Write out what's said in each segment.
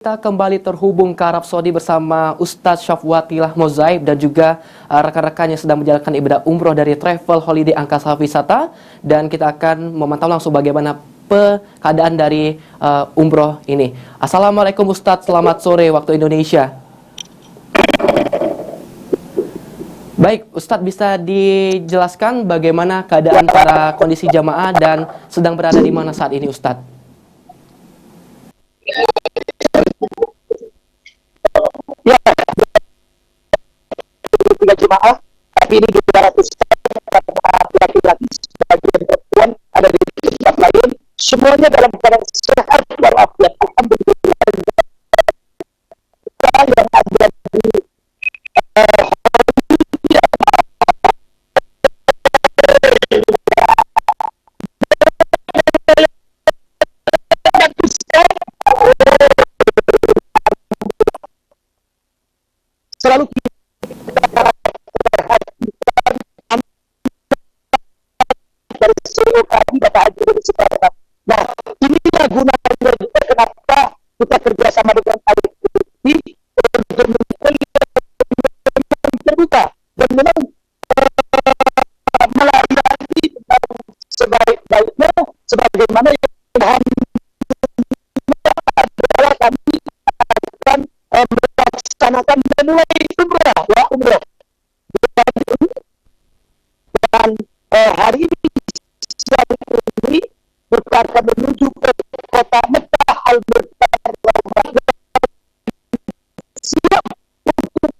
Kita kembali terhubung ke Arab Saudi bersama Ustadz Syafwatilah Mozaib dan juga rekan-rekan yang sedang menjalankan ibadah umroh dari Travel Holiday Angkasa Wisata, dan kita akan memantau langsung bagaimana keadaan dari umroh ini. Assalamualaikum Ustadz, selamat sore waktu Indonesia. Baik, Ustadz, bisa dijelaskan bagaimana keadaan para kondisi jamaah dan sedang berada di mana saat ini, Ustadz? Ya, tiga jemaah, tapi ini 200 karena laki-laki sebagian perempuan ada di tempat lain, semuanya dalam keadaan sehat walafiat. Alhamdulillah, yang ada di selalu kita perhatikan dari seluruh kami Bapak Haji dari Sekarang. Nah, inilah gunanya juga kenapa kita kerjasama dengan IPT untuk terbuka dan memang melayani sebaik-baiknya sebagaimana yang adalah kami akan melaksanakan memulai umroh dan hari ini siang ini kita akan menuju ke kota Mekah Al-Mukarramah, siap untuk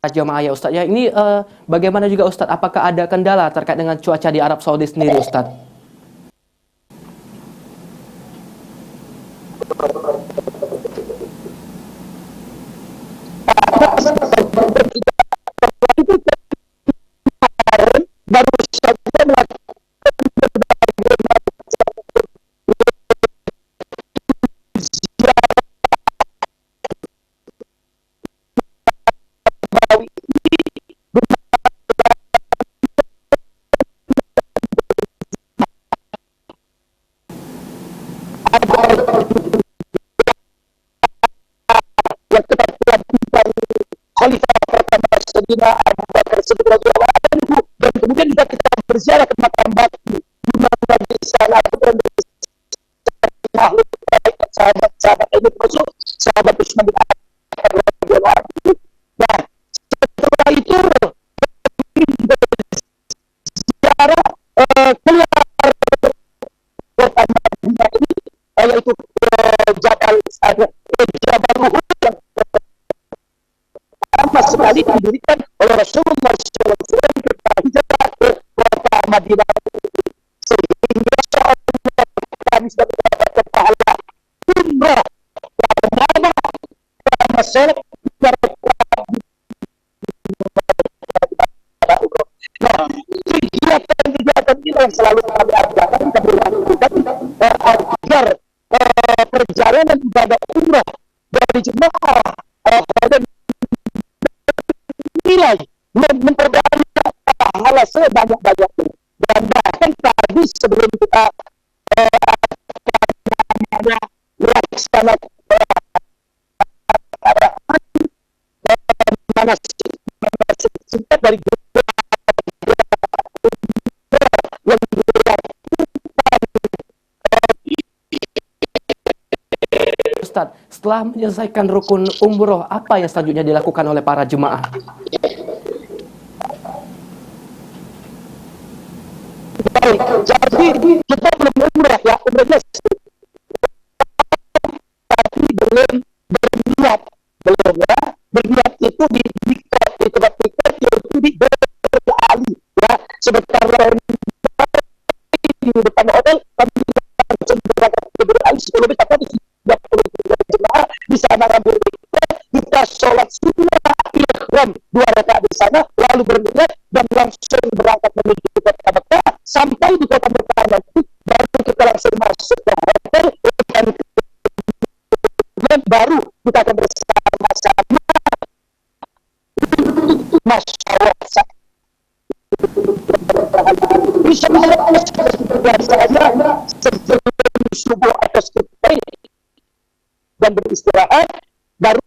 Jamaah ya Ustadz ya, ini bagaimana juga Ustadz, apakah ada kendala terkait dengan cuaca di Arab Saudi sendiri Ustadz? baru saja melakukan Khalifah pertama Sayyidina Abu Bakar Siddiq radhiyallahu anhu, dan kemudian juga kita berziarah ke makam Baqi di mana di sana dan makhluk baik sahabat-sahabat ini masuk sahabat Utsman bin Affan radhiyallahu anhu. Nah, setelah itu berziarah keluar kota Madinah ini, yaitu Jabal Uhud yang pertama sekali didirikan oleh Rasulullah SAW ketika hijrah ke kota Madinah, sehingga seolah kami sudah mendapatkan pahala umroh karena masalah nah, kegiatan ini yang selalu kami adakan, kami lakukan agar perjalanan ibadah umroh dari jemaah dan nilai memperbanyak pahala sebanyak-banyaknya. Dan bahkan tadi sebelum kita melaksanakan manasik singkat dari yang Ustadz, setelah menyelesaikan rukun umroh, apa yang selanjutnya dilakukan oleh para jemaah? baik, jadi kita belum umrah ya, umrahnya tapi belum berniat, belum ya, berniat itu di tempat tiket yaitu di Bali ya, sebentar lagi di depan hotel kami langsung berangkat ke Bali 10 menit, tapi 33 jemaah di sana ngambil tiket, kita sholat sunnah ikhram 2 rakaat di sana, lalu berniat dan langsung berangkat menuju kota Mekah. Sampai di kota Mekah nanti baru kita langsung masuk ke hotel dan baru kita akan bersama-sama masyarakat. Insya Allah biasanya sebelum subuh atau sekitar dan beristirahat, baru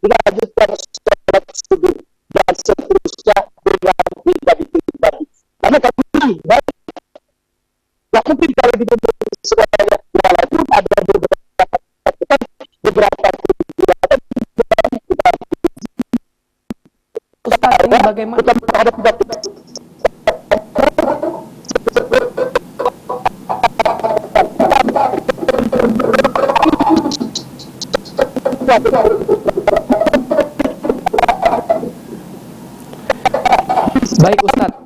dilanjutkan sholat subuh dan seterusnya dengan pribadi-pribadi. Karena kami baik, nggak mungkin kalau di semuanya, walaupun ada beberapa kegiatan Ustadz, ini bagaimana? Baik Ustadz.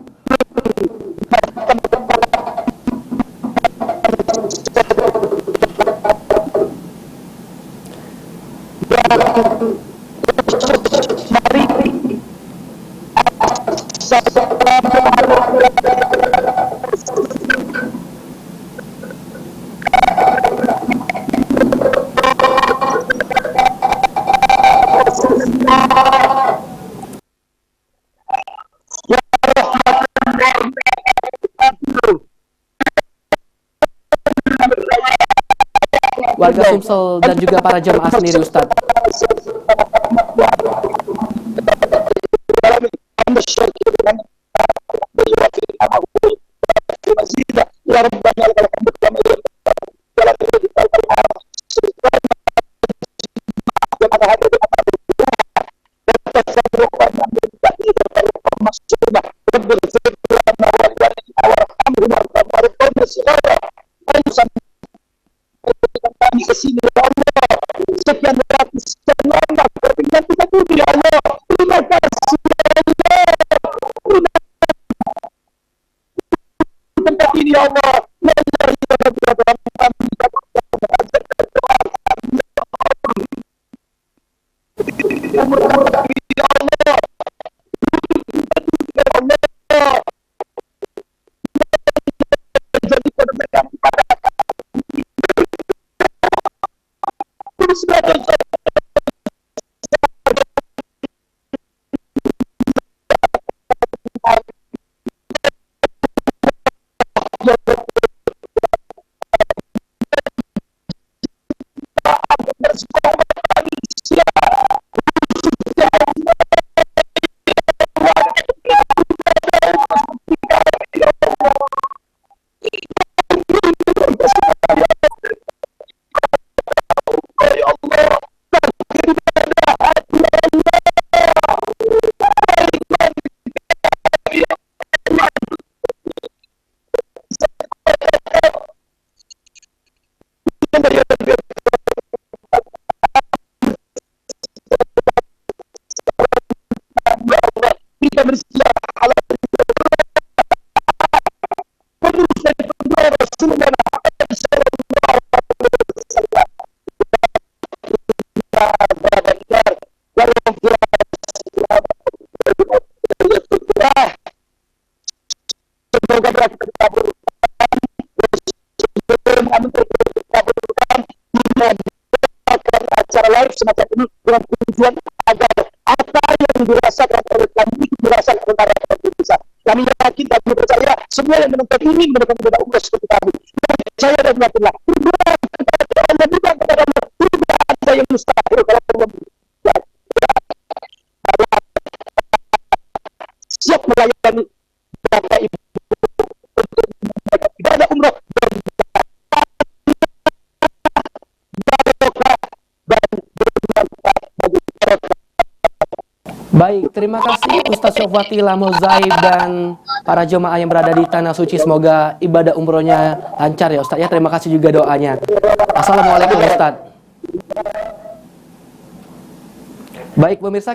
Warga Sumsel dan juga para jemaah sendiri Ustadz. Kami kesini ya Allah, sekian ratus Allah, berpindah kita puji ya Allah, terima kasih ya Allah, tempat ini ya Allah, acara live semacam ini dengan tujuan agar apa yang dirasakan oleh kami itu dirasakan oleh para pemirsa. Kami yakin, kami percaya semua yang menonton ini menemukan ibadah umrah seperti kami. Saya dan Allah berdoa kepada Allah, bukan kepada Allah, tidak ada yang mustahil kalau Allah siap melayani Bapak Ibu untuk ibadah umrah Baik, terima kasih Ustadz Syafwati Mozaib dan para jemaah yang berada di Tanah Suci. Semoga ibadah umrohnya lancar ya Ustadz ya. Terima kasih juga doanya. Assalamualaikum Ustadz. Baik pemirsa.